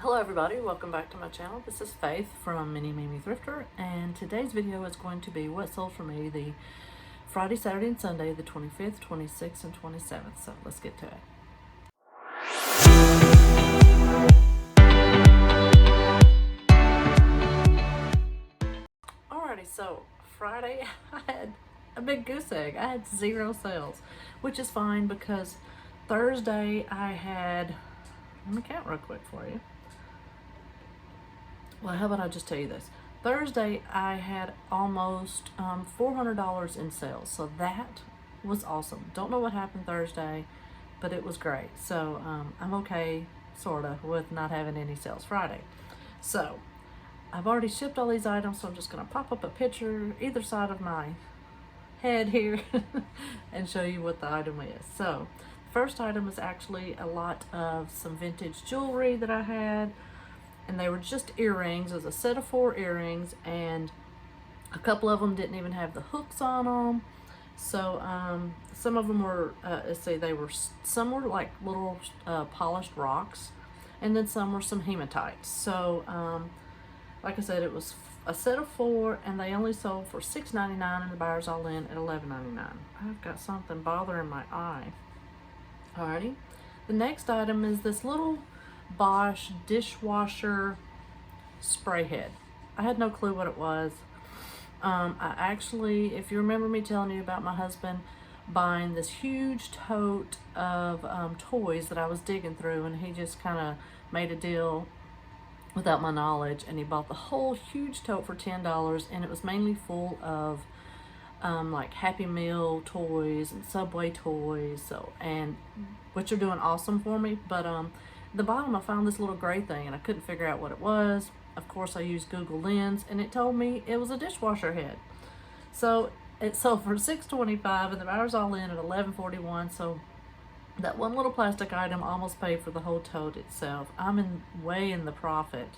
Hello everybody, welcome back to my channel. This is Faith from Mini Mimi Thrifter, and today's video is going to be what sold for me the Friday, Saturday, and Sunday, the 25th, 26th, and 27th. So let's get to it. Alrighty, so Friday I had a big goose egg. I had 0 sales, which is fine because Thursday I had, let me count real quick for you. Well, how about I just tell you this? Thursday, I had almost $400 in sales, so that was awesome. Don't know what happened Thursday, but it was great. So I'm okay, sort of, with not having any sales Friday. So I've already shipped all these items, so I'm just going to pop up a picture either side of my head here and show you what the item is. So the first item is actually a lot of some vintage jewelry that I had. And they were just earrings. It was a set of 4 earrings, and a couple of them didn't even have the hooks on them. So some of them were, let's see, some were like little polished rocks, and then some were some hematites. So like I said, it was a set of 4, and they only sold for $6.99, and the buyers all in at $11.99. I've got something bothering my eye. Alrighty. The next item is this little Bosch dishwasher spray head. I had no clue what it was. I actually, if you remember me telling you about my husband buying this huge tote of toys that I was digging through, and he just kind of made a deal without my knowledge, and he bought the whole huge tote for $10, and it was mainly full of like Happy Meal toys and Subway toys, so, and which are doing awesome for me, but the bottom I found this little gray thing and I couldn't figure out what it was. Of course I used Google Lens and it told me it was a dishwasher head. So it sold for $6.25 and the buyers all in at $11.41. So that one little plastic item almost paid for the whole tote itself. I'm way in the profit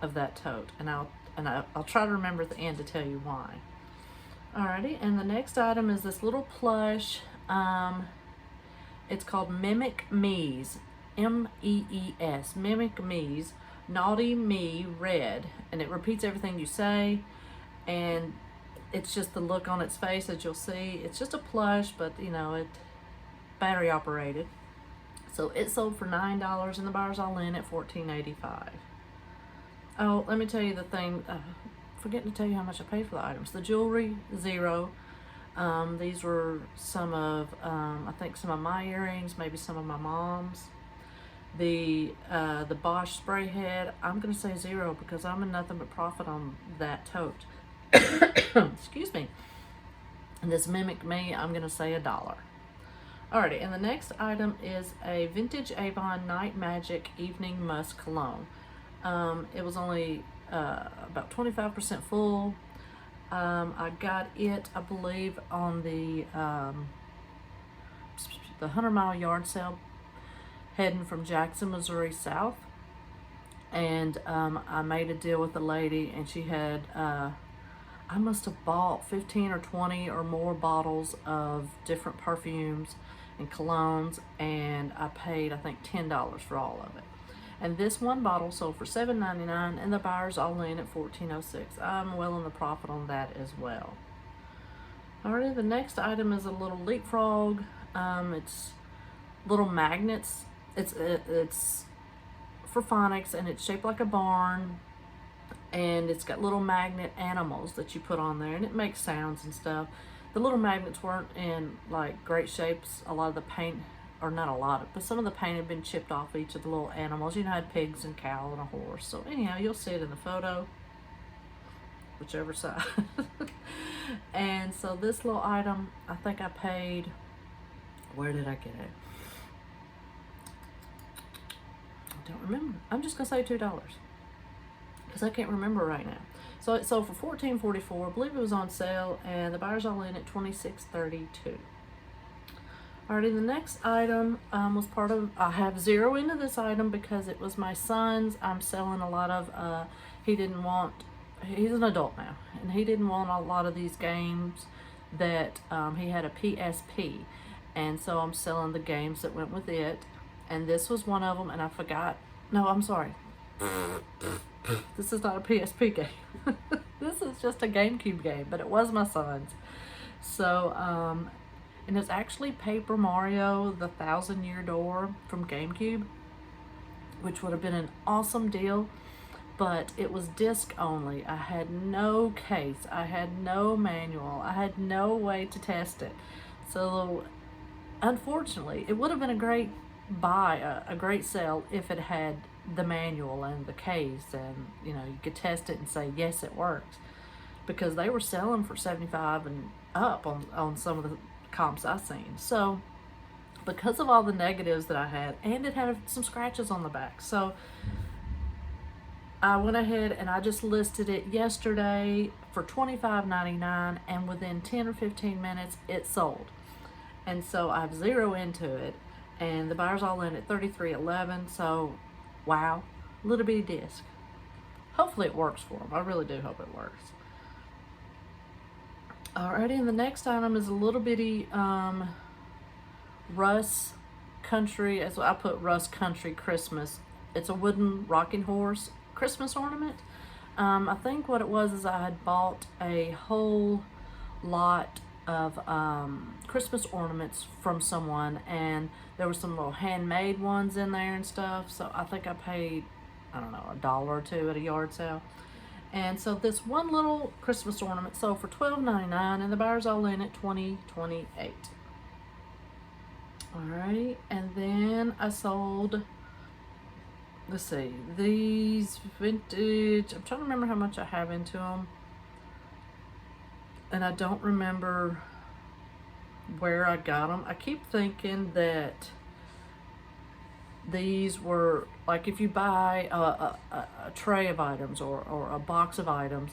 of that tote, and I'll try to remember at the end to tell you why. Alrighty, and the next item is this little plush. It's called Mimic Me's. M-E-E-S, Mimic Me's Naughty Me Red, and it repeats everything you say, and it's just the look on its face that you'll see. It's just a plush, but you know, it battery operated. So it sold for $9, and the buyers all in at $14.85. Oh, let me tell you the thing, forgetting to tell you how much I paid for the items. The jewelry, 0. These were some of I think some of my earrings, maybe some of my mom's. The Bosch spray head, I'm going to say 0 because I'm in nothing but profit on that tote. Excuse me. And this Mimic Me, I'm going to say $1. Alrighty, and the next item is a vintage Avon Night Magic Evening Musk Cologne. It was only about 25% full. I got it, I believe, on the 100 Mile Yard Sale, heading from Jackson, Missouri south, and I made a deal with the lady, and she had I must have bought 15 or 20 or more bottles of different perfumes and colognes, and I paid I think $10 for all of it. And this one bottle sold for $7.99, and the buyers all in at $14.06. I'm well in the profit on that as well. Alright, the next item is a little Leapfrog. It's little magnets. It's for phonics, and it's shaped like a barn, and it's got little magnet animals that you put on there, and it makes sounds and stuff. The little magnets weren't in like great shapes. A lot of the paint, or not a lot, but some of the paint had been chipped off each of the little animals. You know, I had pigs and cow and a horse. So anyhow, you'll see it in the photo, whichever side. And so this little item, I think I paid, where did I get it? I don't remember. I'm just gonna say $2 because I can't remember right now. So it sold for $14.44. I believe it was on sale, and the buyers all in at $26.32. Alrighty, the next item was part of, I have 0 into this item because it was my son's. I'm selling a lot of, he didn't want, he's an adult now, and he didn't want a lot of these games that, he had a PSP, and so I'm selling the games that went with it. And this was one of them, and I forgot, no, I'm sorry, This is not a PSP game. This is just a GameCube game, but it was my son's. So, and it's actually Paper Mario, the 1,000-Year Door from GameCube, which would have been an awesome deal, but it was disc only. I had no case, I had no manual, I had no way to test it. So, unfortunately, it would have been a great buy, a great sale if it had the manual and the case, and you know, you could test it and say yes, it works, because they were selling for 75 and up on some of the comps I seen. So because of all the negatives that I had, and it had some scratches on the back, so I went ahead and I just listed it yesterday for $25.99, and within 10 or 15 minutes it sold. And so I've zero into it, and the buyer's all in at $33.11. So wow, little bitty disc. Hopefully it works for them. I really do hope it works. Alrighty, and the next item is a little bitty Russ Country, as I put Russ Country Christmas. It's a wooden rocking horse Christmas ornament. I think what it was is I had bought a whole lot of Christmas ornaments from someone, and there were some little handmade ones in there and stuff, so I think I paid, I don't know, $1 or $2 at a yard sale. And so this one little Christmas ornament sold for $12.99, and the buyer's all in at $20.28. Alright, and then I sold, let's see, these vintage, I'm trying to remember how much I have into them, and I don't remember where I got them. I keep thinking that these were, like, if you buy a tray of items or a box of items,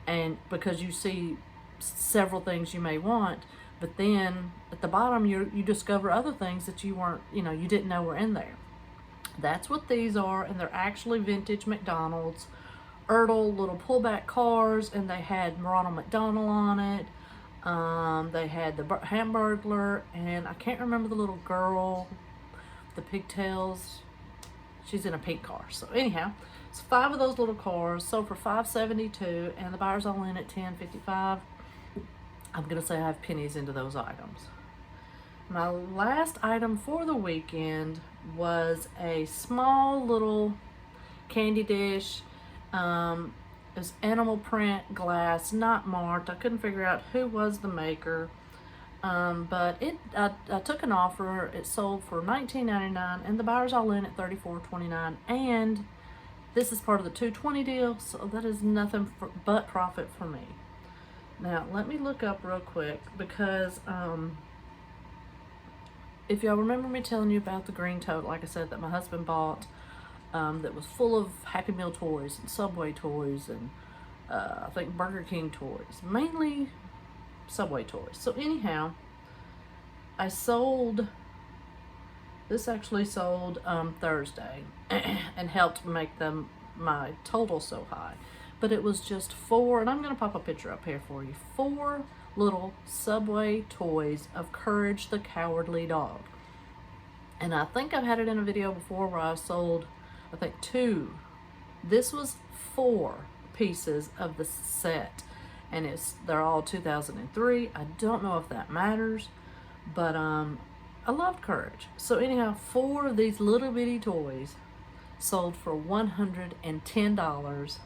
and because you see several things you may want, but then at the bottom you discover other things that you weren't, you know, you didn't know were in there. That's what these are, and they're actually vintage McDonald's Ertl little pullback cars, and they had Ronald McDonald on it. They had the Hamburglar, and I can't remember the little girl, the pigtails. She's in a pink car. So anyhow, it's 5 of those little cars sold for $5.72, and the buyer's all in at $10.55. I'm gonna say I have pennies into those items. My last item for the weekend was a small little candy dish. It was animal print glass, not marked. I couldn't figure out who was the maker. But I took an offer. It sold for $19.99, and the buyer's all in at $34.29. And this is part of the $2.20 deal, so that is nothing but profit for me. Now let me look up real quick, because if y'all remember me telling you about the green tote, like I said, that my husband bought, that was full of Happy Meal toys and Subway toys and I think Burger King toys, mainly Subway toys. So anyhow, I sold, this actually sold Thursday and helped make my total so high. But it was just 4, and I'm going to pop a picture up here for you, 4 little Subway toys of Courage the Cowardly Dog. And I think I've had it in a video before where I sold, I think, 2. This was 4 pieces of the set, and they're all 2003. I don't know if that matters, but I loved Courage. So anyhow, 4 of these little bitty toys sold for $110.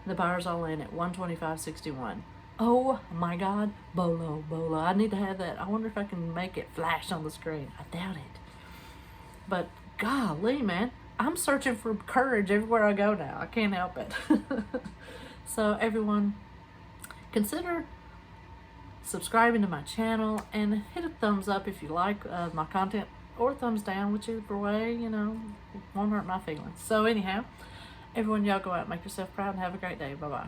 The buyer's all in at $125.61. Oh my God, BOLO, BOLO. I need to have that. I wonder if I can make it flash on the screen. I doubt it. But golly, man, I'm searching for courage everywhere I go now. I can't help it. So everyone, consider subscribing to my channel and hit a thumbs up if you like my content, or thumbs down, whichever way, you know, won't hurt my feelings. So anyhow, everyone, y'all go out and make yourself proud and have a great day. Bye-bye.